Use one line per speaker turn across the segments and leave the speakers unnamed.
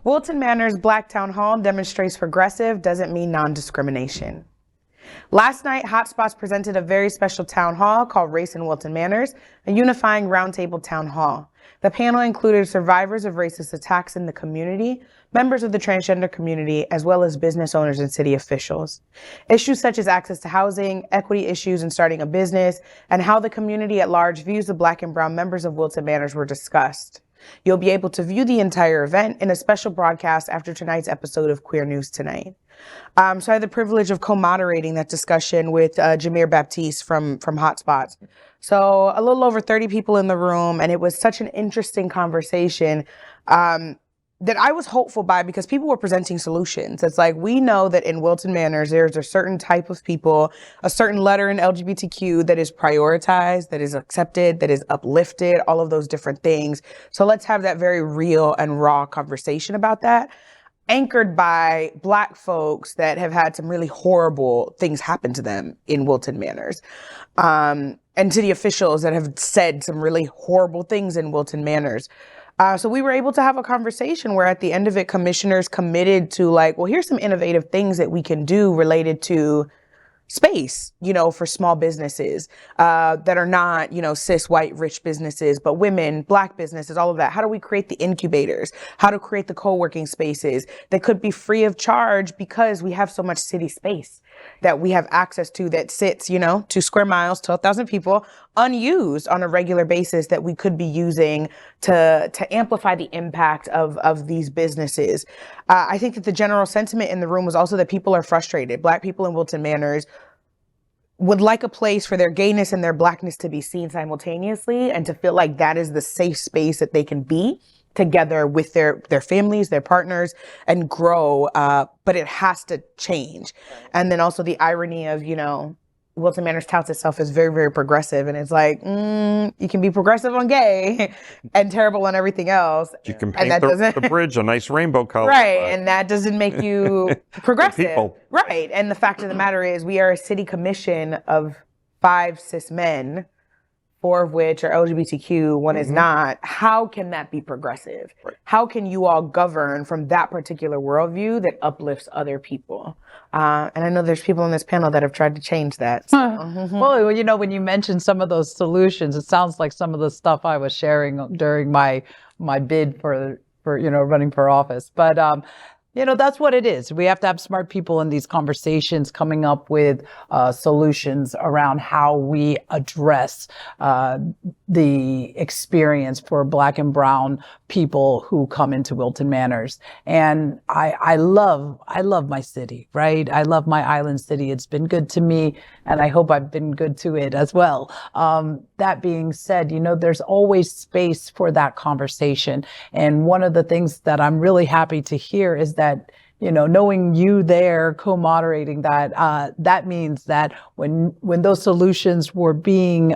Wilton Manors Black Town Hall demonstrates progressive doesn't mean non-discrimination. Last night, HotSpots presented a very special town hall called Race in Wilton Manors, a unifying roundtable town hall. The panel included survivors of racist attacks in the community, members of the transgender community, as well as business owners and city officials. Issues such as access to housing, equity issues in starting a business, and how the community at large views the Black and brown members of Wilton Manors were discussed. You'll be able to view the entire event in a special broadcast after tonight's episode of Queer News Tonight. So I had the privilege of co-moderating that discussion with Jameer Baptiste from HotSpots. So a little over 30 people in the room, and it was such an interesting conversation that I was hopeful by, because people were presenting solutions. It's like, we know that in Wilton Manors, there's a certain type of people, a certain letter in LGBTQ that is prioritized, that is accepted, that is uplifted, all of those different things. So let's have that very real and raw conversation about that, anchored by Black folks that have had some really horrible things happen to them in Wilton Manors. And city officials that have said some really horrible things in Wilton Manors. So we were able to have a conversation where at the end of it, commissioners committed to like, well, here's some innovative things that we can do related to space, you know, for small businesses that are not, you know, cis, white, rich businesses, but women, Black businesses, all of that. How do we create the incubators? How to create the co-working spaces that could be free of charge, because we have so much city space that we have access to that sits, you know, 2 square miles, 12,000 people, unused on a regular basis, that we could be using to amplify the impact of these businesses. I think that the general sentiment in the room was also that people are frustrated. Black people in Wilton Manors would like a place for their gayness and their Blackness to be seen simultaneously, and to feel like that is the safe space that they can be together with their families, their partners, and grow, but it has to change. And then also the irony of, you know, Wilton Manors touts itself as very, very progressive, and it's like, you can be progressive on gay and terrible on everything else.
You can paint the bridge a nice rainbow color.
Right, and that doesn't make you progressive. People. Right, and the fact of the matter is, we are a city commission of 5 cis men, 4 of which are LGBTQ, 1 is not. How can that be progressive? Right. How can you all govern from that particular worldview that uplifts other people? And I know there's people on this panel that have tried to change that. So.
Well, you know, when you mentioned some of those solutions, it sounds like some of the stuff I was sharing during my bid for you know, running for office. But you know, that's what it is. We have to have smart people in these conversations coming up with solutions around how we address the experience for Black and brown people who come into Wilton Manors. And I love my city, right? I love my island city. It's been good to me, and I hope I've been good to it as well. That being said, you know, there's always space for that conversation. And one of the things that I'm really happy to hear is that, you know, knowing you there co-moderating that, that means that when those solutions were being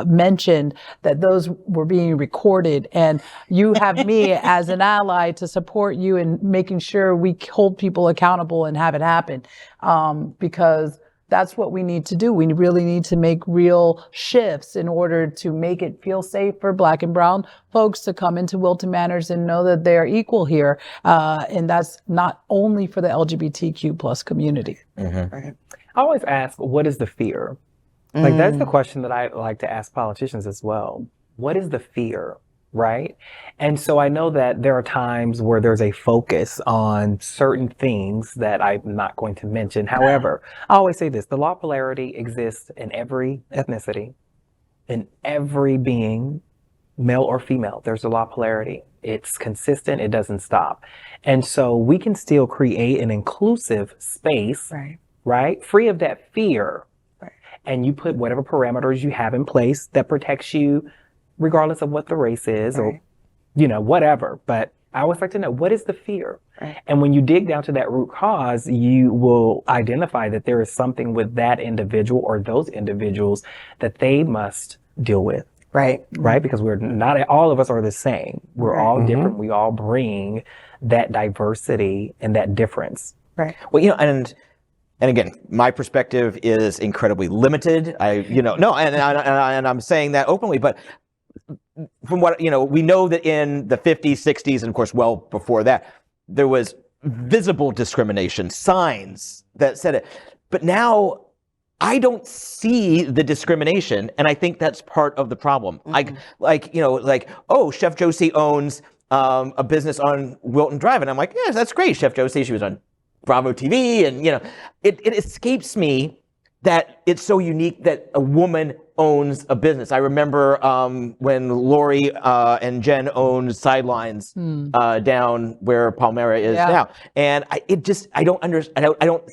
mentioned, that those were being recorded, and you have me as an ally to support you in making sure we hold people accountable and have it happen, because that's what we need to do. We really need to make real shifts in order to make it feel safe for Black and brown folks to come into Wilton Manors and know that they're equal here. And that's not only for the LGBTQ plus community.
Right. I always ask, what is the fear? Like, that's the question that I like to ask politicians as well. What is the fear? Right? And so I know that there are times where there's a focus on certain things that I'm not going to mention. However, I always say this: the law of polarity exists in every ethnicity, in every being, male or female. There's a law of polarity. It's consistent. It doesn't stop. And so we can still create an inclusive space, right? Free of that fear. Right. And you put whatever parameters you have in place that protects you, regardless of what the race is, or, you know, whatever. But I always like to know, what is the fear? Right. And when you dig down to that root cause, you will identify that there is something with that individual or those individuals that they must deal with. Right. Right. Because we're not, all of us are the same. We're all different. We all bring that diversity and that difference.
Right. Well, you know, and again, my perspective is incredibly limited. And I'm saying that openly, but from what, you know, we know that in the 50s, 60s, and of course, well before that, there was visible discrimination, signs that said it. But now I don't see the discrimination, and I think that's part of the problem. Oh, Chef Josie owns a business on Wilton Drive, and I'm like, yeah, that's great, Chef Josie. She was on Bravo TV, and it escapes me that it's so unique that a woman owns a business. I remember when Lori and Jen owned Sidelines down where Palmyra is now, and it's not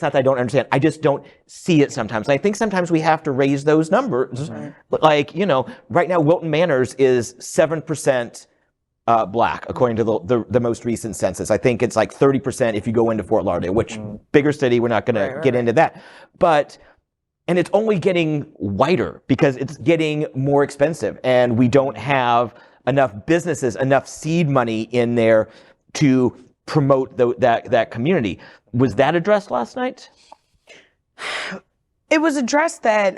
that I don't understand. I just don't see it sometimes. And I think sometimes we have to raise those numbers. But right now Wilton Manors is 7% Black, according to the most recent census. I think it's like 30% if you go into Fort Lauderdale, which bigger city. We're not going to get into that, and it's only getting whiter because it's getting more expensive, and we don't have enough businesses, enough seed money in there to promote that community. Was that addressed last night?
It was addressed that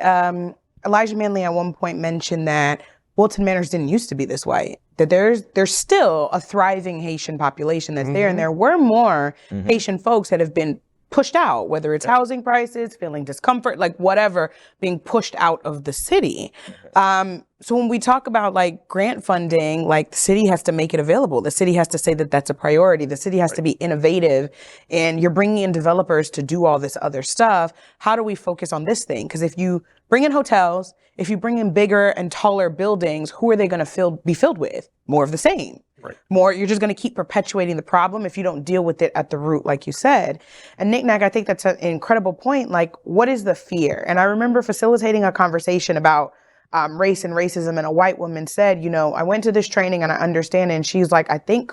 Elijah Manley at one point mentioned that Wilton Manors didn't used to be this white, that there's still a thriving Haitian population that's there, and there were more Haitian folks that have been pushed out, whether it's housing prices, feeling discomfort, like whatever, being pushed out of the city. So when we talk about like grant funding, like the city has to make it available. The city has to say that that's a priority. The city has to be innovative, and you're bringing in developers to do all this other stuff. How do we focus on this thing? Because if you bring in hotels, if you bring in bigger and taller buildings, who are they going to be filled with? More of the same. More, you're just going to keep perpetuating the problem if you don't deal with it at the root, like you said. And Nick Nack, I think that's an incredible point. Like, what is the fear? And I remember facilitating a conversation about race and racism, and a white woman said, I went to this training and I understand. And she's like, I think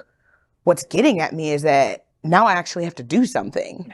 what's getting at me is that now I actually have to do something.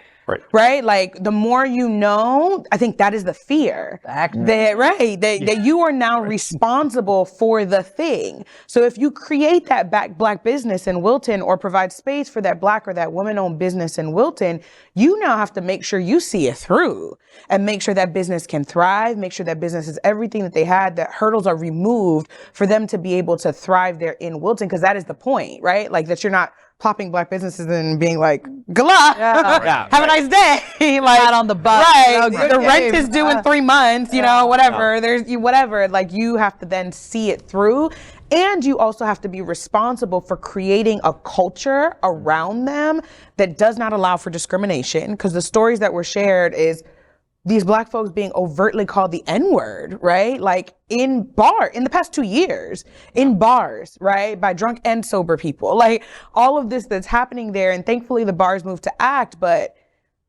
Right? Like the more you know, I think that is the fear. That you are now responsible for the thing. So if you create that Black business in Wilton, or provide space for that Black or that woman-owned business in Wilton, you now have to make sure you see it through and make sure that business can thrive, make sure that business is everything that they had, that hurdles are removed for them to be able to thrive there in Wilton, because that is the point, right? Like that you're not plopping Black businesses and being like, good luck, have a nice day. Like,
not on the bus.
Right. The rent is due in 3 months, whatever. Whatever. Like, you have to then see it through. And you also have to be responsible for creating a culture around them that does not allow for discrimination. Because the stories that were shared is these Black folks being overtly called the N-word, right? Like in the past 2 years, in bars, right? By drunk and sober people. Like all of this that's happening there. And thankfully the bars moved to act, but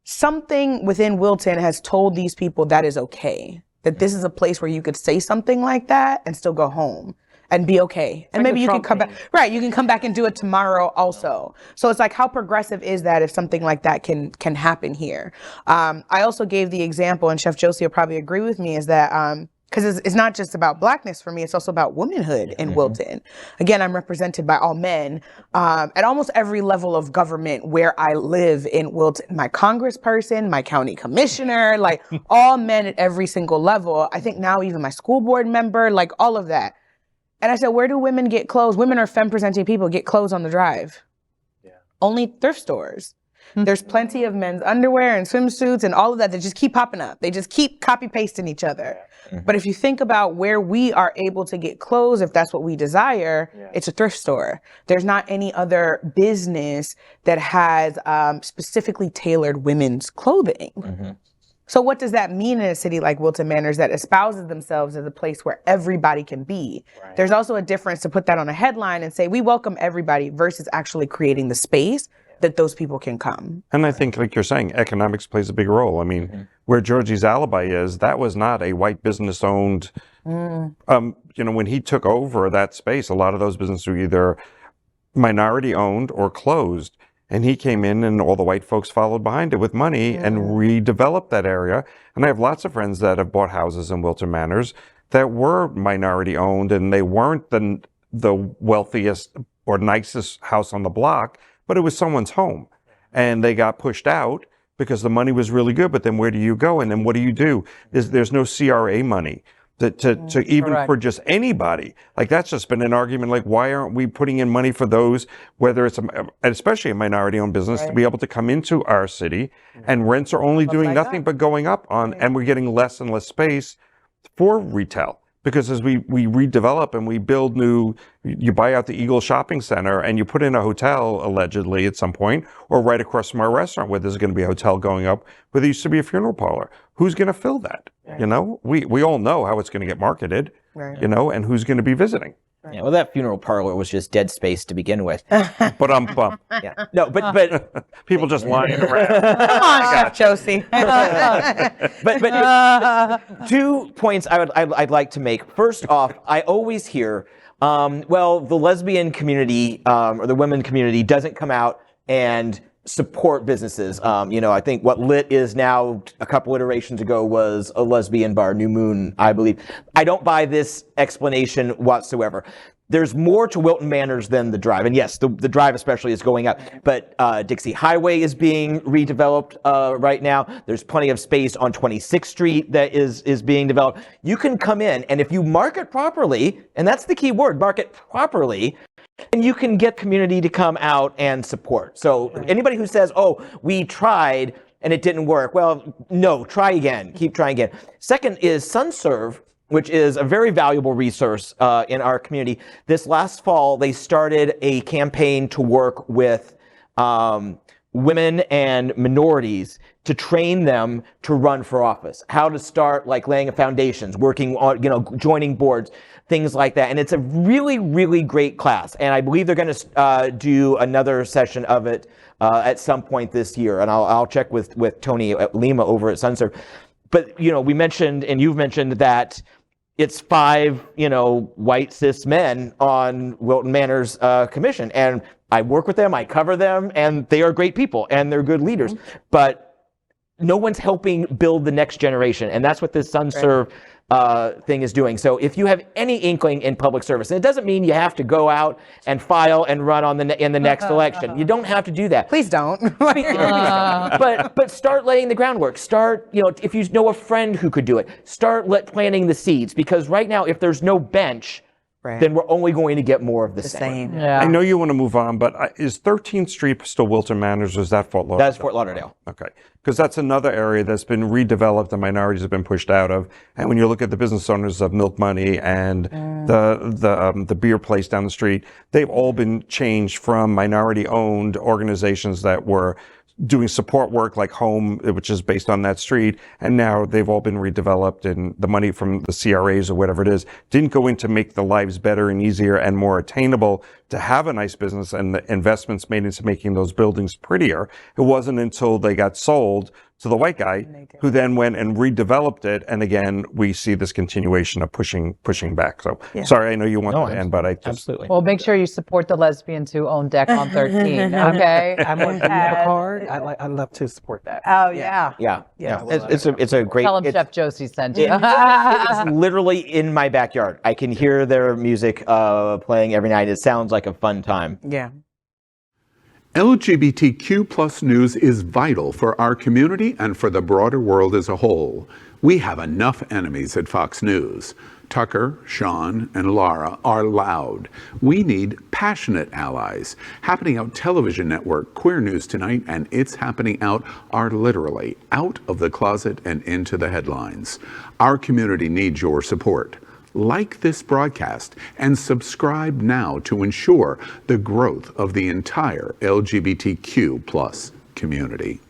something within Wilton has told these people that is okay. That this is a place where you could say something like that and still go home and be okay. And maybe you can come back. Right, you can come back and do it tomorrow also. So it's like, how progressive is that if something like that can happen here? I also gave the example, and Chef Josie will probably agree with me, is that, because it's not just about Blackness for me, it's also about womanhood in Wilton. Again, I'm represented by all men at almost every level of government where I live in Wilton. My congressperson, my county commissioner, like all men at every single level. I think now even my school board member, like all of that. And I said, where do women get clothes? Women are femme-presenting people, get clothes on the drive. Only thrift stores. There's plenty of men's underwear and swimsuits and all of that just keep popping up. They just keep copy-pasting each other. But if you think about where we are able to get clothes, if that's what we desire, it's a thrift store. There's not any other business that has specifically tailored women's clothing. So what does that mean in a city like Wilton Manors that espouses themselves as a place where everybody can be? There's also a difference to put that on a headline and say, we welcome everybody, versus actually creating the space that those people can come.
And I think, like you're saying, economics plays a big role. I mean, where Georgie's Alibi is, that was not a white business owned, when he took over that space, a lot of those businesses were either minority owned or closed. And he came in and all the white folks followed behind it with money and redeveloped that area. And I have lots of friends that have bought houses in Wilton Manors that were minority owned, and they weren't the wealthiest or nicest house on the block, but it was someone's home. And they got pushed out because the money was really good. But then where do you go? And then what do? There's no CRA money. to even
Correct.
for just anybody. Like that's just been an argument. Like why aren't we putting in money for those, whether it's especially a minority-owned business, to be able to come into our city and rents are only doing nothing but going up on, and we're getting less and less space for retail. Because as we redevelop and we build new, you buy out the Eagle Shopping Center and you put in a hotel allegedly at some point, or right across from our restaurant where there's going to be a hotel going up, where there used to be a funeral parlor. Who's going to fill that? You know, we all know how it's going to get marketed, you know, and who's going to be visiting.
Yeah, well, that funeral parlor was just dead space to begin with.
But
Yeah, no, but
people just lying around.
Come on, Chef Josie.
but 2 points I'd like to make. First off, I always hear, well, the lesbian community or the women community doesn't come out and support businesses. You know, I think what Lit is now, a couple iterations ago, was a lesbian bar, New Moon, I believe. I don't buy this explanation whatsoever. There's more to Wilton Manors than the Drive. And yes, the Drive especially is going up. But Dixie Highway is being redeveloped right now. There's plenty of space on 26th Street that is being developed. You can come in, and if you market properly, and that's the key word, market properly, and you can get community to come out and support. So anybody who says, oh, we tried and it didn't work, well, no, try again. Keep trying again. Second is SunServe, which is a very valuable resource in our community. This last fall, they started a campaign to work with women and minorities to train them to run for office, how to start like laying foundations, working on, you know, joining boards, things like that. And it's a really, really great class. And I believe they're going to do another session of it at some point this year. And I'll check with Tony Lima over at SunServe. But, you know, we mentioned, and you've mentioned that it's 5, you know, white cis men on Wilton Manors commission. And I work with them, I cover them, and they are great people and they're good leaders. But no one's helping build the next generation. And that's what this SunServe thing is doing. So if you have any inkling in public service, and it doesn't mean you have to go out and file and run in the next election. You don't have to do that.
Please don't.
But start laying the groundwork. Start, you know, if you know a friend who could do it, start planting the seeds. Because right now, if there's no bench, then we're only going to get more of the same.
Yeah.
I know you want to move on, but is 13th Street still Wilton Manors, or is that Fort Lauderdale?
That's Fort Lauderdale.
Okay. Because that's another area that's been redeveloped and minorities have been pushed out of. And when you look at the business owners of Milk Money and the beer place down the street, they've all been changed from minority-owned organizations that were doing support work like Home, which is based on that street, and now they've all been redeveloped, and the money from the CRAs or whatever it is didn't go in to make the lives better and easier and more attainable to have a nice business, and the investments made into making those buildings prettier. It wasn't until they got sold to the white guy who then went and redeveloped it, and again we see this continuation of pushing back. So sorry, I know you want to end, but I just
Absolutely.
Well, make sure you support the lesbians who own deck on 13. Okay.
I'm on the card. I'd love to support that.
Oh yeah.
Yeah. It's a great.
Tell them
it's-
Chef Josie sent you.
It's literally in my backyard. I can hear their music playing every night. It sounds like a fun time.
Yeah.
LGBTQ plus news is vital for our community and for the broader world as a whole. We have enough enemies at Fox News. Tucker, Sean, and Laura are loud. We need passionate allies. Happening Out Television Network, Queer News Tonight, and It's Happening Out are literally out of the closet and into the headlines. Our community needs your support. Like this broadcast and subscribe now to ensure the growth of the entire LGBTQ plus community.